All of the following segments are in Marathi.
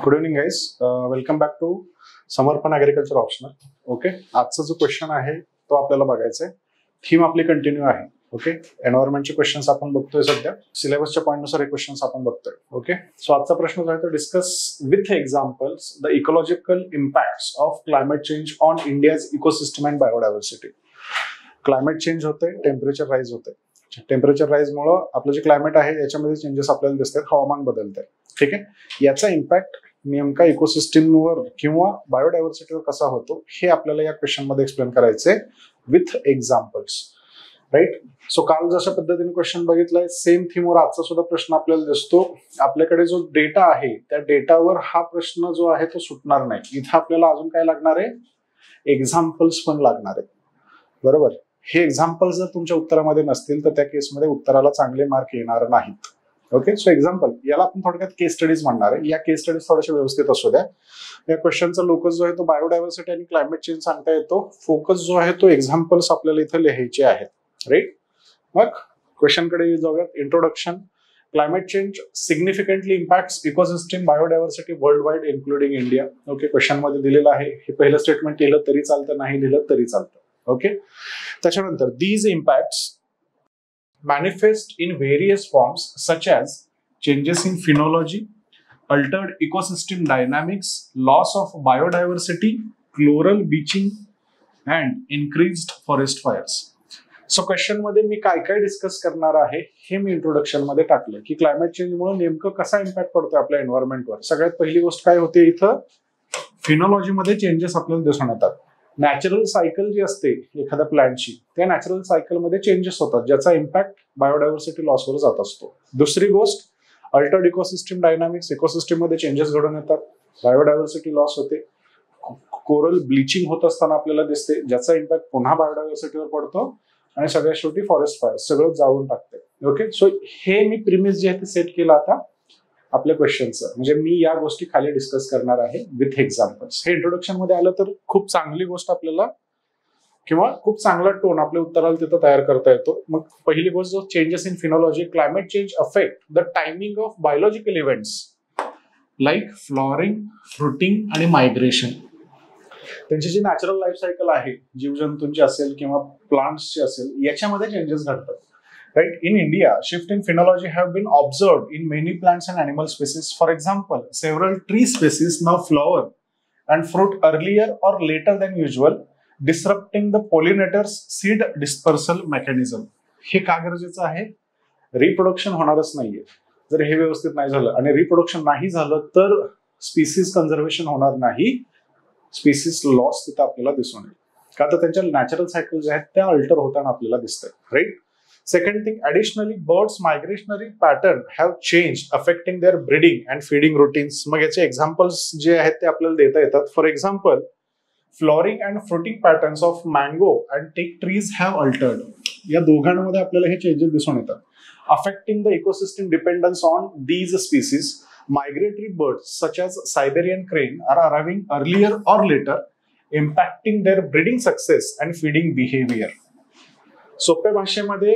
Good evening guys, welcome back to Samarpan agriculture optional. Okay, आजचा जो क्वेश्चन आहे तो आपल्याला बघायचा आहे. थीम आपली कंटिन्यू आहे. ओके, एन्व्हायरमेंटचे क्वेश्चन्स आपण बघतोय सध्या, सिलेबसच्या पॉईंटनुसार हे क्वेश्चन्स आपण बघतोय. ओके, सो आजचा प्रश्न जो आहे तो discuss with examples the ecological impacts of climate change on India's ecosystem and biodiversity. Climate change होते, टेम्परेचर राईज होते. टेम्परेचर राईजमुळे आपलं जे क्लायमेट आहे याच्यामध्ये चेंजेस आपल्याला दिसतात, हवामान बदलतंय. ठीक आहे, याचा इम्पॅक्ट नेमका इकोसिस्टमवर किंवा बायोडायव्हर्सिटीवर कसा होतो हे आपल्याला या क्वेश्चन मध्ये एक्सप्लेन करायचंय विथ एक्झाम्पल्स. राईट, सो काल जशा पद्धतीने क्वेश्चन बघितलाय सेम थीमवर आजचा सुद्धा प्रश्न आपल्याला दिसतो. आपल्याकडे जो डेटा आहे त्या डेटावर हा प्रश्न जो आहे तो सुटणार नाही. इथं आपल्याला अजून काय लागणार आहे, एक्झाम्पल्स पण लागणार आहे. बरोबर, हे एक्झाम्पल्स जर तुमच्या उत्तरामध्ये नसतील तर त्या केसमध्ये उत्तराला चांगले मार्क येणार नाहीत. ओके, सो एक्झाम्पल याला आपण थोडक्यात केस स्टडीज म्हणणार आहे. या केस स्टडीज थोड्याशा व्यवस्थित असू द्या. या क्वेश्चनचा लोकस जो आहे तो बायोडायव्हर्सिटी आणि क्लायमेट चेंज सांगता येतो. फोकस जो आहे तो एक्झाम्पल्स आपल्याला इथे लिहायचे आहेत. राईट, मग क्वेश्चनकडे जाऊयात. Introduction. Climate change significantly impacts ecosystem biodiversity world wide including India. Okay, question मध्ये दिलेलं आहे. हे पहिलं स्टेटमेंट लिहिलं तरी चालतं, नाही लिहिलं तरी चालतं. ओके, त्याच्यानंतर these impacts manifest in various forms such as changes in phenology, altered ecosystem dynamics, loss of biodiversity, chloral bleaching and increased forest fires. So question मध्ये मी काय काय डिस्कस करणार आहे हे मी इंट्रोडक्शन मध्ये टाकलं की क्लायमेट चेंज मुळे नेमकं कसा इम्पॅक्ट पडतोय आपल्या एन्व्हायरमेंटवर. सगळ्यात पहिली गोष्ट काय होते, इथं फिनॉलॉजी मध्ये चेंजेस आपल्याला दिसून येतात. नॅचरल सायकल जी असते एखाद्या प्लांटची, त्या नॅचरल सायकल मध्ये चेंजेस होतात ज्याचा इम्पॅक्ट बायोडायव्हर्सिटी लॉसवर जात असतो. दुसरी गोष्ट, अल्टर्ड इकोसिस्टम डायनामिक्स, इकोसिस्टम मध्ये चेंजेस घडून येतात, बायोडायव्हर्सिटी लॉस होते. कोरल ब्लिचिंग होत असताना आपल्याला दिसते ज्याचा इम्पॅक्ट पुन्हा बायोडायव्हर्सिटीवर पडतो आणि सगळ्यात शेवटी फॉरेस्ट फायर सगळं जाळून टाकते. ओके, सो हे मी प्रिमिस जे आहे ते सेट केलं आता आपल्या क्वेश्चनचं. म्हणजे मी या गोष्टी खाली डिस्कस करणार आहे विथ एक्झाम्पल्स. हे इंट्रोडक्शन मध्ये आलं तर खूप चांगली गोष्ट आपल्याला किंवा खूप चांगला टोन आपल्या उत्तराला तिथं तयार करता येतो. मग पहिली गोष्ट, जो changes in phenology. Climate change affect the timing of biological events like flowering, fruiting आणि मायग्रेशन. त्यांची जी नॅचरल लाईफ सायकल आहे, जीवजंतूंची असेल किंवा प्लांट्सची असेल, याच्यामध्ये चेंजेस घडतात. Right, in India, shift in phenology have been observed in many plants and animal species. For example, several tree species now flower and fruit earlier or later than usual, disrupting the pollinators' seed dispersal mechanism. हे का गरजेचं आहे? रिप्रोडक्शन होणारच नाहीये. जर हे व्यवस्थित नाही झालं आणि रिप्रोडक्शन नाही झालं तर स्पीसीज कन्झर्वेशन होणार नाही, स्पीसीज लॉस तिथं आपल्याला दिसून येईल. का तर त्यांच्या नॅचरल सायकल ज्या आहेत त्या अल्टर होताना आपल्याला दिसतात. Right. Second thing, additionally, birds' migratory pattern have changed, affecting their breeding and feeding routines. मग याचे एक्झाम्पल्स जे आहेत ते आपल्याला देता येतात. For example, flowering and fruiting patterns of mango and teak trees have altered. या दोघांमध्ये आपल्याला हे चेंजेस दिसून येतात. Affecting the ecosystem dependence on these species. Migratory birds such as Siberian crane are arriving earlier or later, impacting their breeding success and feeding behavior. सोप्या भाषेमध्ये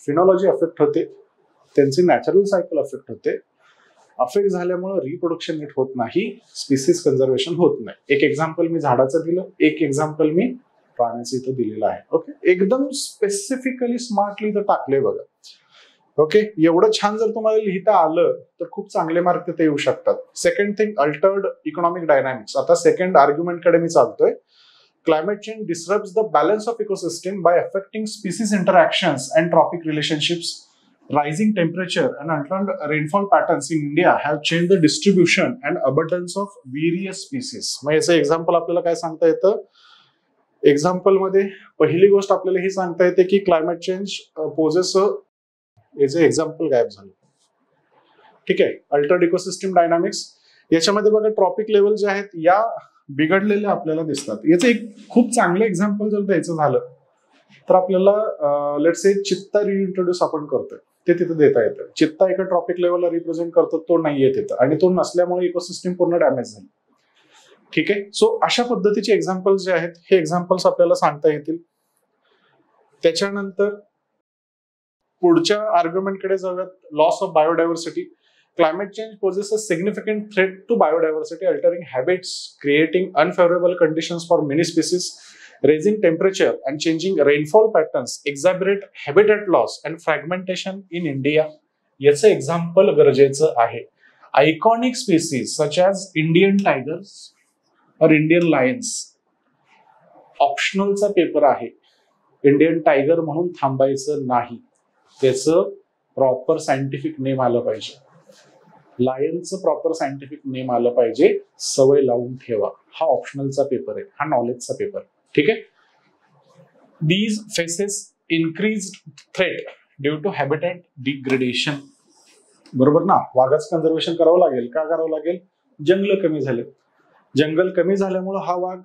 फिनॉलॉजी अफेक्ट होते, त्यांची नॅचरल सायकल अफेक्ट होते. अफेक्ट झाल्यामुळे रिप्रोडक्शन नीट होत नाही, स्पीसीज कन्झर्वेशन होत नाही. एक एक्झाम्पल मी झाडाचं दिलं, एक एक्झाम्पल मी प्राण्याचं इथं दिलेलं आहे. ओके, एकदम स्पेसिफिकली स्मार्टली इथं टाकले बघा. ओके, एवढं छान जर तुम्हाला लिहिता आलं तर खूप चांगले मार्क तिथे येऊ शकतात. Second thing, Altered economic dynamics. आता सेकंड आर्ग्युमेंट कडे मी चालतोय. Climate change disrupts the balance of ecosystem by affecting species interactions and trophic relationships. Rising temperature and altered rainfall patterns in India have changed the distribution and abundance of various species. मग याचं एक्झाम्पल आपल्याला काय सांगता येतं? एक्झाम्पल मध्ये पहिली गोष्ट आपल्याला ही सांगता येते की क्लायमेट चेंज पोजेस, याचे एक्झाम्पल गायब झालं. ठीक आहे, अल्टर्ड इकोसिस्टम डायनामिक्स. याच्यामध्ये बघा ट्रॉपिक लेवल जे आहेत या बिघडलेले आपल्याला दिसतात. याचं एक खूप चांगलं एक्झाम्पल जर द्यायचं झालं तर आपल्याला लेट्स से चित्ता रिइंट्रोड्यूस आपण करतोय ते तिथे देता येतं. चित्ता एका ट्रॉपिक लेवलला रिप्रेझेंट करतो, तो नाहीये तिथं आणि तो नसल्यामुळे इकोसिस्टम पूर्ण डॅमेज झाली. ठीक आहे, सो अशा पद्धतीचे एक्झाम्पल्स जे आहेत हे एक्झाम्पल्स आपल्याला सांगता येतील. त्याच्यानंतर पुढच्या आर्ग्युमेंटकडे जाऊयात. Loss of biodiversity. climate change poses a significant threat to biodiversity, altering habits, creating unfavorable conditions for many species, raising temperature and changing rainfall patterns, exacerbate habitat loss and fragmentation in India. याचं एक्झाम्पल गरजेचं आहे. Iconic species such as Indian tigers और इंडियन लायन्स, ऑप्शनलचा पेपर आहे. इंडियन टायगर म्हणून थांबायचं नाही, त्याचं प्रॉपर सायंटिफिक नेम आलं पाहिजे. लायनचं प्रॉपर सायंटिफिक नेम आलं पाहिजे. सवय लावून ठेवा. हा ऑप्शनलचा पेपर आहे, हा नॉलेजचा पेपर. ठीक आहे. These faces increased threat due to habitat degradation. बरोबर ना. वाघाचं कन्झर्वेशन करावं लागेल. का करावं लागेल? जंगल कमी झाले. जंगल कमी झाल्यामुळं हा वाघ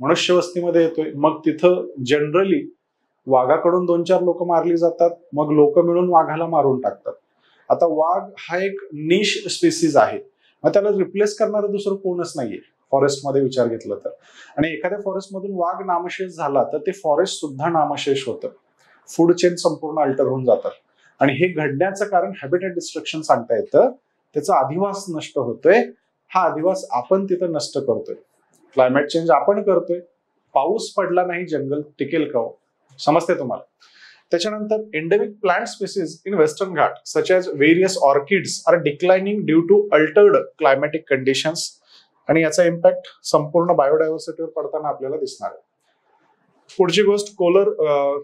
मनुष्य वस्तीमध्ये येतोय. मग तिथं जनरली वाघाकडून 2-4 लोक मारली जातात, मग लोक मिळून वाघाला मारून टाकतात. आता वाघ हा एक निश स्पीसीज आहे, मग त्याला रिप्लेस करणारं दुसरं कोणच नाहीये फॉरेस्टमध्ये विचार घेतला तर. आणि एखाद्या फॉरेस्टमधून वाघ नामशेष झाला तर ते फॉरेस्ट सुद्धा नामशेष होतं. फूड चेन संपूर्ण अल्टर होऊन जातात. आणि हे घडण्याचं कारण हॅबिटॅट डिस्ट्रक्शन सांगता येतं. त्याचा अधिवास नष्ट होतोय. हा अधिवास आपण तिथं नष्ट करतोय. क्लायमेट चेंज आपण करतोय. पाऊस पडला नाही, जंगल टिकेल का? समजते तुम्हाला. त्याच्यानंतर endemic plant species in western Ghat such as various orchids are declining due to altered climatic conditions. आणि याचा इम्पॅक्ट संपूर्ण बायोडायव्हर्सिटीवर पडताना आपल्याला दिसणार आहे. पुढची गोष्ट,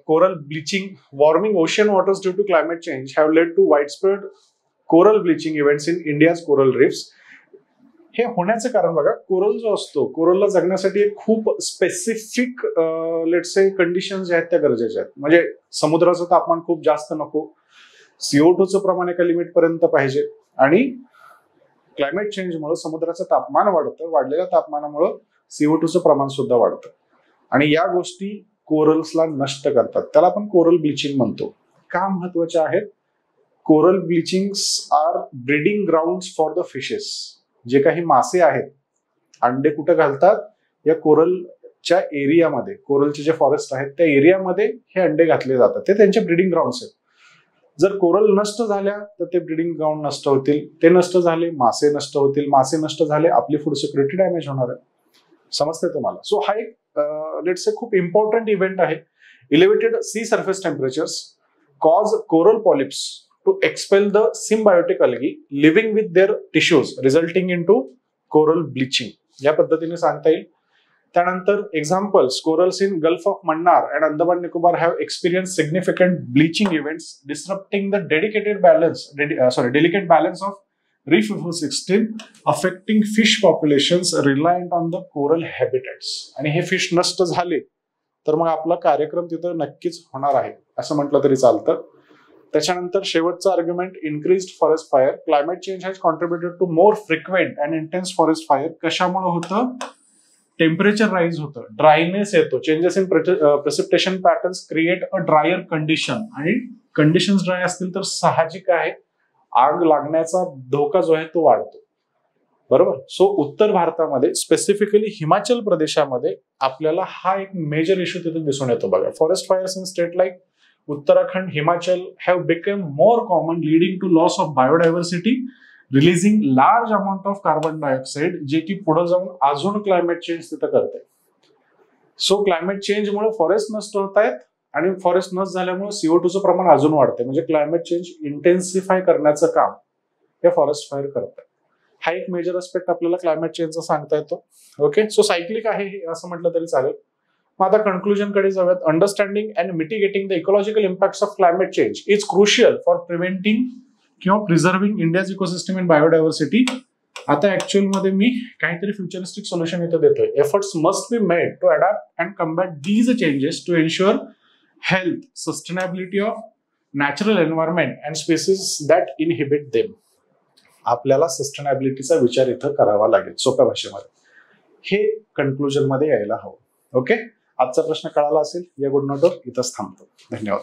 coral bleaching. Warming ocean waters due to climate change have led to widespread coral bleaching events in India's coral reefs. हे होण्याचं कारण बघा, कोरल जो असतो, कोरलला जगण्यासाठी खूप स्पेसिफिक लेट्स से कंडिशन्स जे आहेत त्या गरजेच्या आहेत. म्हणजे समुद्राचं तापमान खूप जास्त नको, CO2चं प्रमाण एका लिमिट पर्यंत पाहिजे, आणि क्लायमेट चेंजमुळे समुद्राचं तापमान वाढतं. वाढलेल्या तापमानामुळे CO2चं प्रमाण सुद्धा वाढतं. आणि या गोष्टी कोरल्सला नष्ट करतात. त्याला आपण कोरल ब्लिचिंग म्हणतो. का महत्वाच्या आहेत? Coral bleachings are breeding grounds for the fishes. जे काही मासे आहेत, अंडे कुठे घालतात? या कोरलच्या एरियामध्ये. कोरलचे जे फॉरेस्ट आहेत त्या एरियामध्ये हे अंडे घातले जातात. ते त्यांचे ब्रीडिंग ग्राउंड्स आहेत. जर कोरल नष्ट झाल्या तर ते ब्रीडिंग ग्राउंड नष्ट होतील. ते नष्ट झाले, मासे नष्ट होतील. मासे नष्ट झाले, आपली फूड सिक्युरिटी डॅमेज होणार आहे. समजते तुम्हाला? सो हा एक लेट्स से खूप इम्पॉर्टंट इव्हेंट आहे. Elevated sea surface temperatures cause coral polyps to expel the symbiotic algae living with their tissues resulting into coral bleaching. या पद्धतीने सांगता येईल. त्यानंतर examples, corals in gulf of Mannar and Andaman Nicobar have experience significant bleaching events disturbing the delicate balance of reef ecosystem, affecting fish populations reliant on the coral habitats. आणि हे फिश नष्ट झाले तर मग आपला कार्यक्रम तिथं नक्कीच होणार आहे असं म्हटलं तरी चालतं. त्याच्यानंतर शेवटचा argument, increased forest fire. Climate change has contributed to more frequent and intense forest fire. कशामुळे होतं? टेम्परेचर राईज होतं, ड्रायनेस येतो, changes in precipitation patterns create a drier condition. आणि कंडिशन्स ड्राय असतील तर साहजिक आहे आग लागण्याचा धोका जो आहे तो वाढतो. बरोबर. सो उत्तर भारतामध्ये स्पेसिफिकली हिमाचल प्रदेशामध्ये आपल्याला हा एक मेजर इश्यू तिथे दिसून येतो बघा. Forest fires in state like Uttarakhand, Himachal have become more common, leading to loss of biodiversity, releasing large amount of carbon dioxide, जे की पुढे जाऊन अजून क्लायमेट चेंज तिथं करते. सो क्लायमेट चेंजमुळे फॉरेस्ट नष्ट होत आहेत, आणि फॉरेस्ट नष्ट झाल्यामुळे CO2चं प्रमाण अजून वाढते. म्हणजे क्लायमेट चेंज इंटेन्सिफाय करण्याचं काम हे फॉरेस्ट फायर करतात. हा एक मेजर एस्पेक्ट आपल्याला क्लायमेट चेंजचा सांगता येतो. ओके. सो सायक्लिक आहे हे असं म्हटलं तरी चालेल. आता कन्क्लुजन कडे जाऊयात. Understanding and mitigating the ecological impacts of climate change is crucial for preventing किंवा preserving India's ecosystem in biodiversity. आता ऍक्च्युअल मध्ये मी काहीतरी फ्युचरिस्टिक सोल्युशन इथं देतोय. Efforts must be made to adapt and combat these changes to ensure health, sustainability of natural environment and species that inhibit them. आपल्याला सस्टेनेबिलिटीचा विचार इथं करावा लागेल सोप्या भाषेमध्ये. हे कन्क्लुजन मध्ये यायला हवं. ओके. आजचा प्रश्न कळाला असेल. या गुड नोटवर इथंच थांबतो. धन्यवाद.